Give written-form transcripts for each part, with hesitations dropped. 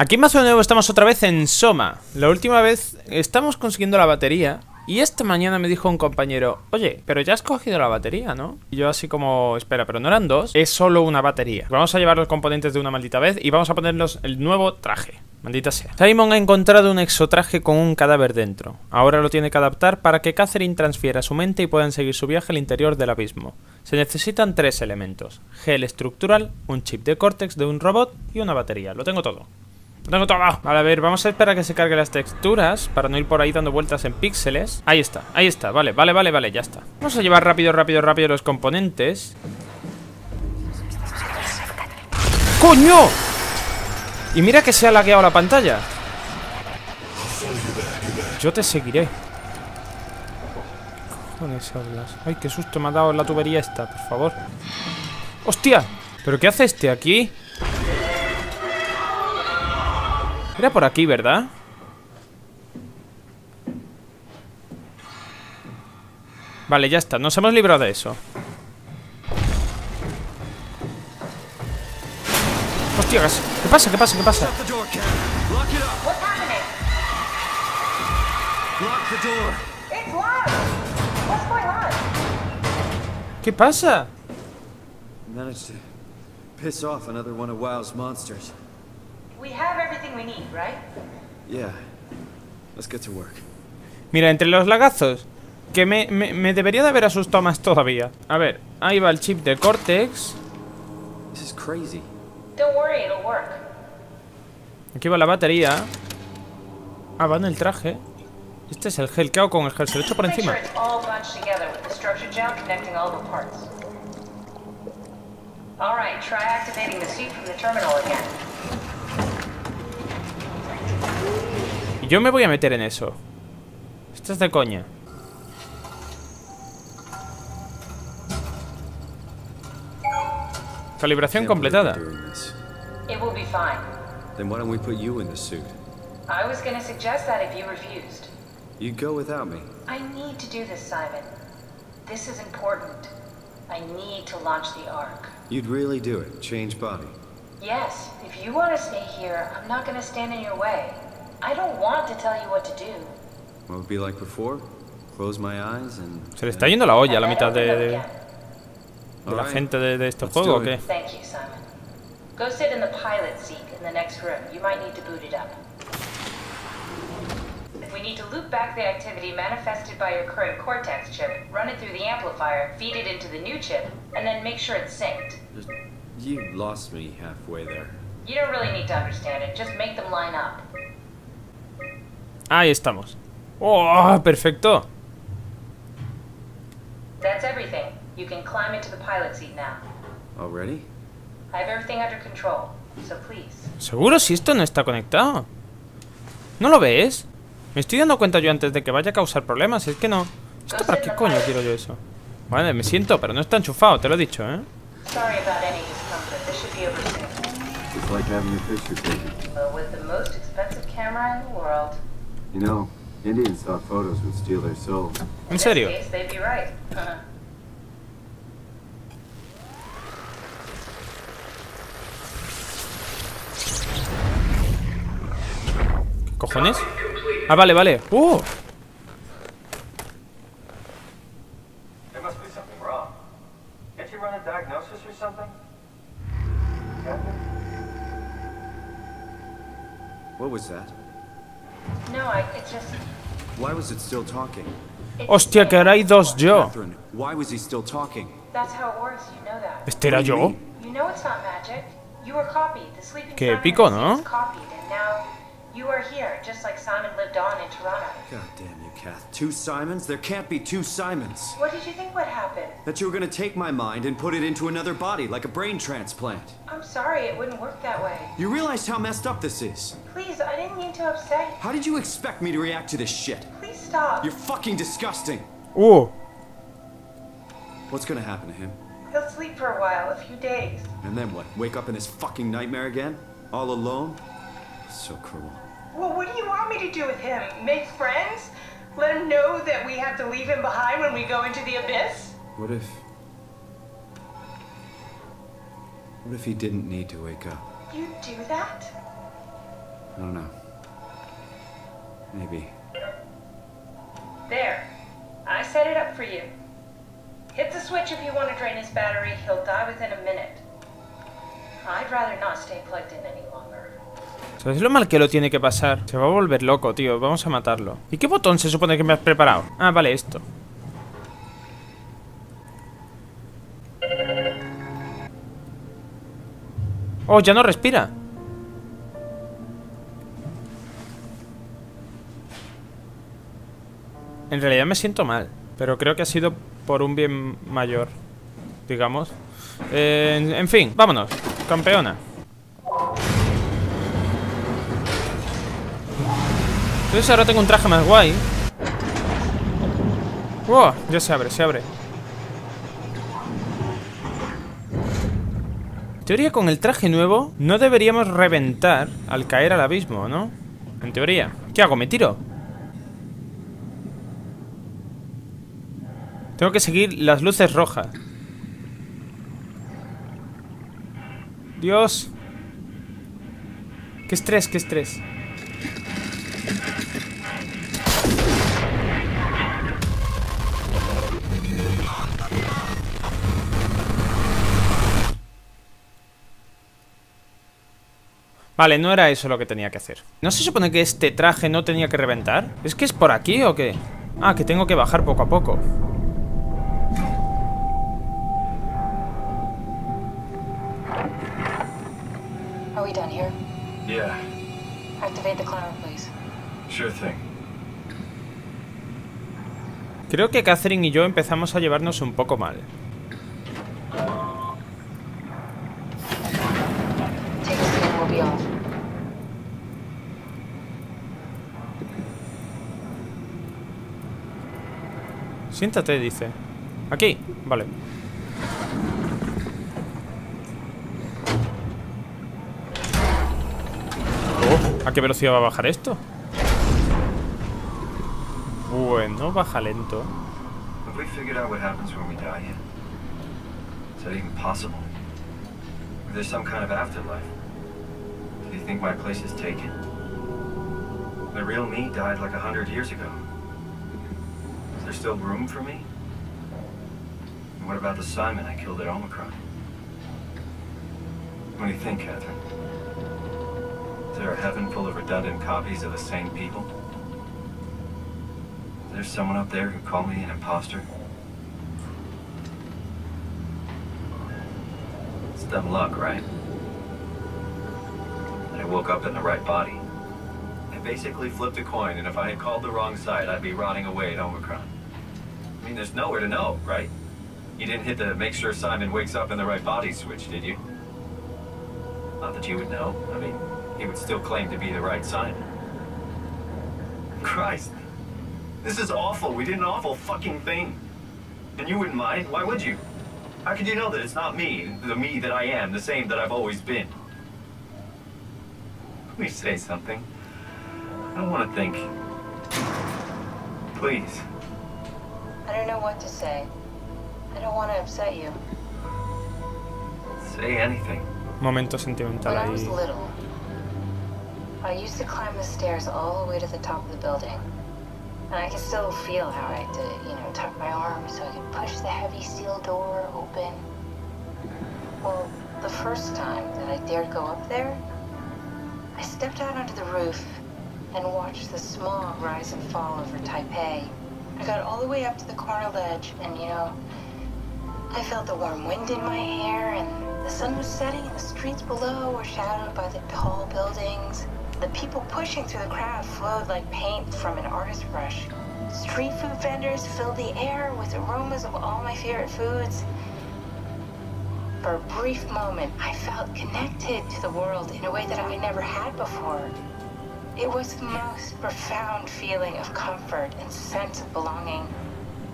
Aquí en Mazu de nuevo estamos otra vez en Soma. La última vez estamos consiguiendo la batería y esta mañana me dijo un compañero: oye, pero ya has cogido la batería, ¿no? Y yo así como, espera, pero no eran dos, es solo una batería. Vamos a llevar los componentes de una maldita vez y vamos a ponernos el nuevo traje. Maldita sea. Simon ha encontrado un exotraje con un cadáver dentro. Ahora lo tiene que adaptar para que Catherine transfiera su mente y puedan seguir su viaje al interior del abismo. Se necesitan 3 elementos: gel estructural, un chip de córtex de un robot y una batería. Lo tengo todo. Lo tengo todo. Vale, a ver, vamos a esperar a que se carguen las texturas para no ir por ahí dando vueltas en píxeles. Ahí está, vale, ya está. Vamos a llevar rápido los componentes. ¡Coño! Y mira que se ha lagueado la pantalla. Yo te seguiré. ¿Qué cojones hablas? Ay, qué susto me ha dado la tubería esta, por favor. ¡Hostia! ¿Pero qué hace este aquí? Era por aquí, ¿verdad? Vale, ya está, nos hemos librado de eso. Hostia, ¿qué pasa? ¿Qué pasa? ¿Qué pasa? Mira, entre los lagazos que me debería de haber asustado más todavía. A ver, ahí va el chip de córtex. Aquí va la batería. Ah, va en el traje. Este es el gel. ¿Qué hago con el gel? Se lo echo por encima. Y yo me voy a meter en eso. Esto es de coña. Calibración completada. Then why don't we put you in the suit? I was going to suggest that if you refused. You'd go without me. I need to do this, Simon. This is important. I need to launch the Ark. You'd really do it? Change body? Yes. If you want to stay here, I'm not going to stand in your way. I don't want to tell you what to do. What would it be like before? Close my eyes and... ¿Se le está yendo la olla a la mitad de la gente de este juego o qué? Thank you, Simon. Go sit in the pilot seat in the next room. You might need to boot it up. We need to loop back the activity manifested by your current Cortex chip, run it through the amplifier, feed it into the new chip, and then make sure it's synced. You lost me halfway there. You don't really need to understand it. Just make them line up. Ahí estamos. ¡Oh, perfecto! That's everything. You can climb into the pilot seat now. Already? I have everything under control, so please. ¿Seguro si esto no está conectado? ¿No lo ves? Me estoy dando cuenta yo antes de que vaya a causar problemas. Es que no. ¿Esto para qué coño quiero yo eso? Vale, me siento, pero no está enchufado, te lo he dicho, ¿eh? Sorry about any discomfort. This should be over soon. It's like having your picture taken. With the most expensive camera in the world. You know, Indian stock photos would steal their soul. ¿En serio? In this case, they'd be right. ¿Cojones? Ah, vale. There must be something wrong. Can't you run a diagnosis or something? What was that? No, it's just... Why was it still talking? Hostia, que ahora hay dos yo. Catherine, why was he still talking? That's how it works, you know that. ¿Este era yo? You know it's not magic. You were copied. The sleeping Qué Simon épico, ¿no? was copied, and now you are here, just like Simon lived on in Toronto. God damn you, Kath. 2 Simons? There can't be 2 Simons. What did you think would happen? That you were gonna take my mind and put it into another body, like a brain transplant. I'm sorry, it wouldn't work that way. You realize how messed up this is? Please, I didn't mean to upset you. How did you expect me to react to this shit? Please stop. You're fucking disgusting. What's gonna happen to him? He'll sleep for a while, a few days. And then what? Wake up in his fucking nightmare again? All alone? So cruel. Well, what do you want me to do with him? Make friends? Let him know that we have to leave him behind when we go into the abyss? What if he didn't need to wake up? You do that? I don't know. Maybe. There. I set it up for you. Hit the switch if you want to drain his battery. He'll die within a minute. I'd rather not stay plugged in any longer. ¿Sabes lo mal que lo tiene que pasar? Se va a volver loco, tío. Vamos a matarlo. ¿Y qué botón se supone que me has preparado? Ah, vale, esto. Oh, ya no respira. En realidad me siento mal, pero creo que ha sido por un bien mayor, digamos. En fin, vámonos, campeona. Entonces ahora tengo un traje más guay. ¡Wow! Ya se abre, se abre. En teoría, con el traje nuevo no deberíamos reventar al caer al abismo, ¿no? En teoría. ¿Qué hago? ¿Me tiro? Tengo que seguir las luces rojas. Dios. Qué estrés, qué estrés. Vale, no era eso lo que tenía que hacer. ¿No se supone que este traje no tenía que reventar? ¿Es que es por aquí o qué? Ah, que tengo que bajar poco a poco. Are we done here? Yeah, Activate the climber, please. sure thing. Creo que Catherine y yo empezamos a llevarnos un poco mal. Take a seat and we'll be off. Siéntate, dice. Aquí, vale. Oh, ¿a qué velocidad va a bajar esto? Bueno, baja lento. Have we figured out what happens when we die yet? Is that even possible? Is there some kind of afterlife? Do you think my place is taken? The real me died like 100 years ago. Is there still room for me? And what about the Simon I killed at Omicron? What do you think, Catherine? Is there a heaven full of redundant copies of the same people? Is there someone up there who called me an imposter? It's dumb luck, right? That I woke up in the right body. I basically flipped a coin, and if I had called the wrong side, I'd be rotting away at Omicron. I mean, there's nowhere to know, right? You didn't hit the make sure Simon wakes up in the right body switch, did you? Not that you would know. I mean, he would still claim to be the right Simon. Christ. This is awful. We did an awful fucking thing. And you wouldn't mind? Why would you? How could you know that it's not me, the me that I am, the same that I've always been? Let me say something. I don't want to think. Please. I don't know what to say. I don't want to upset you. Say anything. Momento sentimental When I was ahí. little, I used to climb the stairs all the way to the top of the building. And I can still feel how I had to, tuck my arms so I could push the heavy steel door open. Well, the first time that I dared go up there, I stepped out onto the roof and watched the smog rise and fall over Taipei. I got all the way up to the corner ledge and, I felt the warm wind in my hair and the sun was setting and the streets below were shadowed by the tall buildings. The people pushing through the crowd flowed like paint from an artist brush. Street food vendors filled the air with aromas of all my favorite foods. For a brief moment, I felt connected to the world in a way that I never had before. It was the most profound feeling of comfort and sense of belonging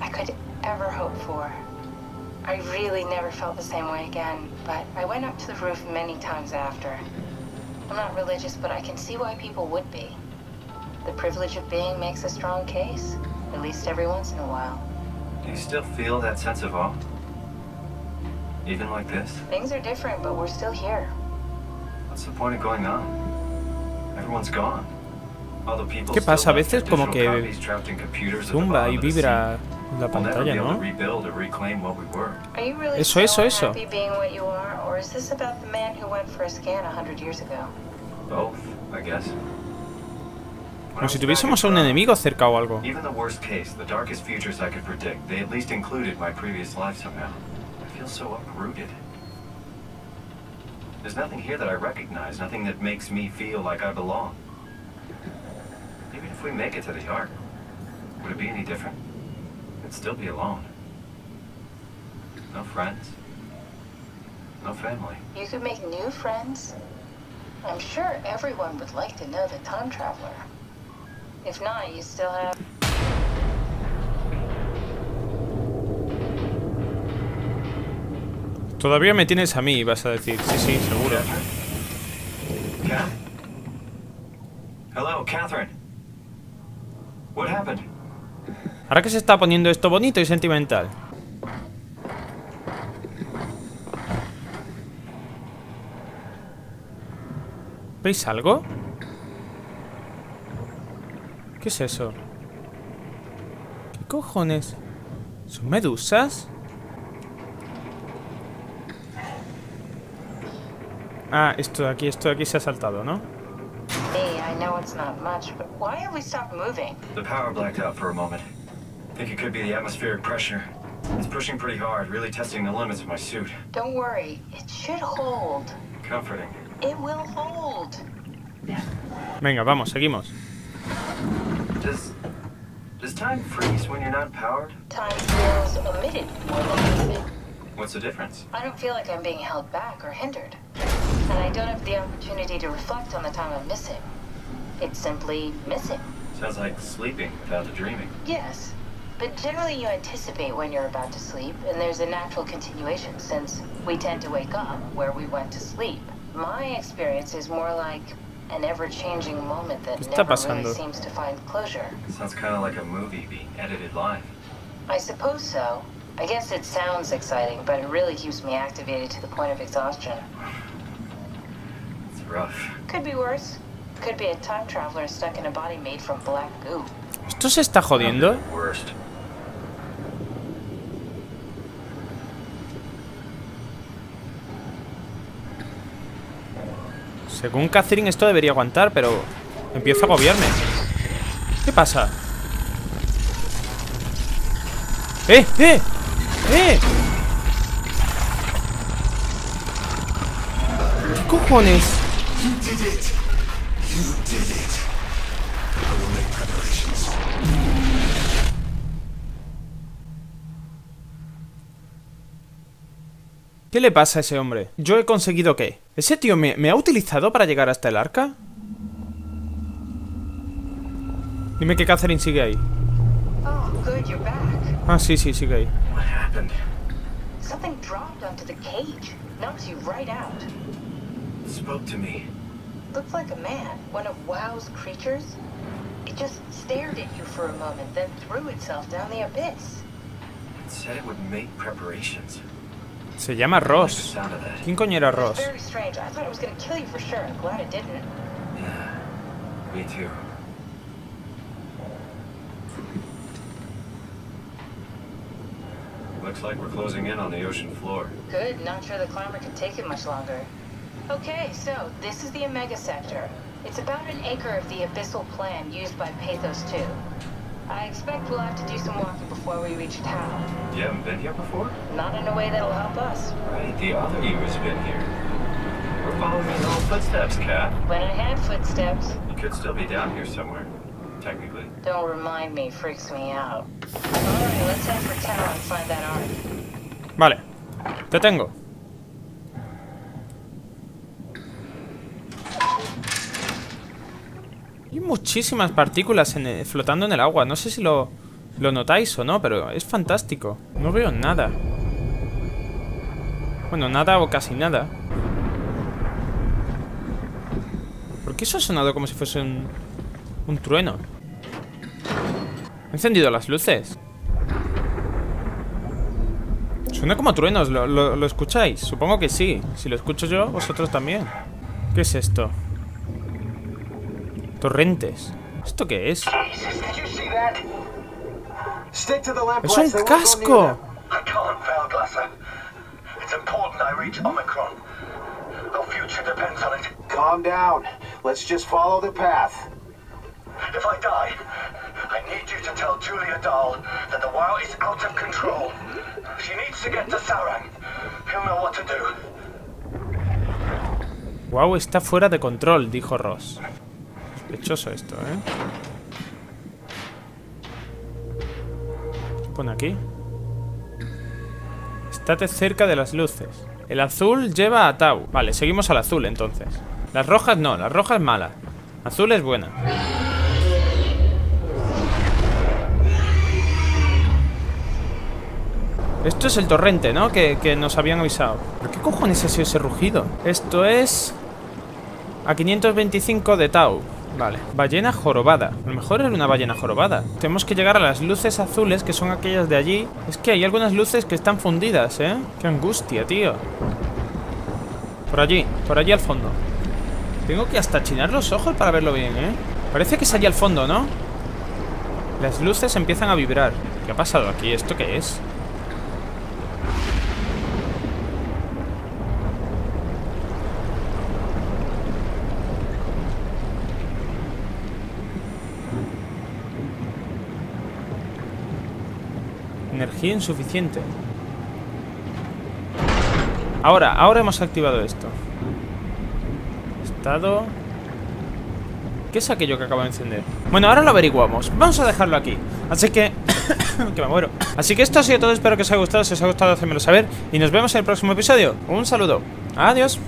I could ever hope for. I really never felt the same way again, but I went up to the roof many times after. I'm not religious, but I can see why people would be. The privilege of being makes a strong case, at least every once in a while. Do you still feel that sense of awe? Even like this? Things are different, but we're still here. What's the point of going on? Everyone's gone. All the people ¿Qué pasa? A still left veces their como digital que copies trapped in computers at the zumba bottom y of the vibra sea. la We'll never pantalla, be able to ¿no? rebuild or reclaim what we were. Are you really Eso, so eso. happy being what you are, or is this about the man who went for a scan 100 years ago? Both, I guess. Como si tuviésemos a un enemigo cerca o algo. Even the worst case, the darkest futures I could predict, they at least included my previous life somehow. I feel so uprooted. There's nothing here that I recognize, nothing that makes me feel like I belong. Even if we make it to the Ark, would it be any different? I'd still be alone. No friends. No family. You could make new friends. I'm sure everyone would like to know the time traveler. If not, you still have... Todavía me tienes a mí, vas a decir. Sí, sí, seguro. Hello, Catherine. What happened? Ahora que se está poniendo esto bonito y sentimental. ¿Veis algo? ¿Qué es eso? ¿Qué cojones? ¿Son medusas? Ah, esto de aquí se ha saltado, ¿no? Hey, I know it's not much, but why have we stopped moving? The power blacked out for a moment. Think it could be the atmospheric pressure. It's pushing pretty hard, really testing the limits of my suit. Don't worry, it should hold. Comforting. It will hold. Venga, vamos, seguimos. Does time freeze when you're not powered? Time feels omitted more than moving. What's the difference? I don't feel like I'm being held back or hindered. And I don't have the opportunity to reflect on the time I'm missing. It's simply missing. Sounds like sleeping without the dreaming. Yes, but generally you anticipate when you're about to sleep, and there's a natural continuation since we tend to wake up where we went to sleep. My experience is more like an ever-changing moment that never really seems to find closure. Sounds kind of like a movie being edited live. I suppose so. I guess it sounds exciting, but it really keeps me activated to the point of exhaustion. It's rough. Could be worse. Could be a time traveler stuck in a body made from black goo. ¿Esto se está jodiendo? Worst. Según Catherine esto debería aguantar, pero empiezo a agobiarme. ¿Qué pasa? ¡Eh! ¡Eh! ¡Eh! ¿Qué cojones? ¿Qué le pasa a ese hombre? ¿Yo he conseguido qué? ¿Ese tío me ha utilizado para llegar hasta el arca? Dime que Catherine sigue ahí. Oh, good, you're back. Ah, sí, sí, sigue ahí. What happened? Something dropped onto the cage. Knocks you right out. It spoke to me. Looked like a man, one of WoW's creatures. It just stared at you for a moment, then threw itself down the abyss. It said it would make preparations. Se llama Ross. ¿Quién coño era Ross? Very strange. I thought it was going to kill you for sure. I'm glad it didn't. Yeah, me too. Looks like we're closing in on the ocean floor. Good. Not sure the climber could take it much longer. Okay, so this is the Omega Sector. It's about an acre of the abyssal plan used by Pathos 2. I expect we'll have to do some walking before we reach town. You haven't been here before? Not in a way that'll help us. Right, the other you has been here. We're following your own footsteps, Cat. When I had footsteps. You could still be down here somewhere, technically. Don't remind me, freaks me out. Alright, let's head for town and find that ark. Vale, te tengo. Hay muchísimas partículas flotando en el agua. No sé si lo notáis o no, pero es fantástico. No veo nada. Bueno, nada o casi nada. ¿Por qué eso ha sonado como si fuese un trueno? He encendido las luces. Suena como truenos, ¿lo escucháis? Supongo que sí. Si lo escucho yo, vosotros también. ¿Qué es esto? Torrentes. ¿Esto qué es? ¡Es un casco! Calm down. Let's just follow the path. If I die, I need you to tell Julia Dahl that the WoW is out of control. She needs to get to Sarang. He'll know what to do. Wow, está fuera de control, dijo Ross. Sospechoso esto, ¿eh? ¿Qué pone aquí? Estate cerca de las luces. El azul lleva a Tau. Vale, seguimos al azul entonces. Las rojas no, las rojas malas. Azul es buena. Esto es el torrente, ¿no? Que nos habían avisado. ¿Por qué cojones ha sido ese rugido? Esto es... a 525 de Tau. Vale, ballena jorobada. A lo mejor era una ballena jorobada. Tenemos que llegar a las luces azules, que son aquellas de allí. Es que hay algunas luces que están fundidas, ¿eh? Qué angustia, tío. Por allí al fondo. Tengo que hasta achinar los ojos para verlo bien, ¿eh? Parece que es allí al fondo, ¿no? Las luces empiezan a vibrar. ¿Qué ha pasado aquí? ¿Esto qué es? Energía insuficiente. Ahora hemos activado esto. Estado... ¿qué es aquello que acabo de encender? Bueno, ahora lo averiguamos. Vamos a dejarlo aquí. Así que... que me muero. Así que esto ha sido todo. Espero que os haya gustado. Si os ha gustado, hacedmelo saber. Y nos vemos en el próximo episodio. Un saludo. Adiós.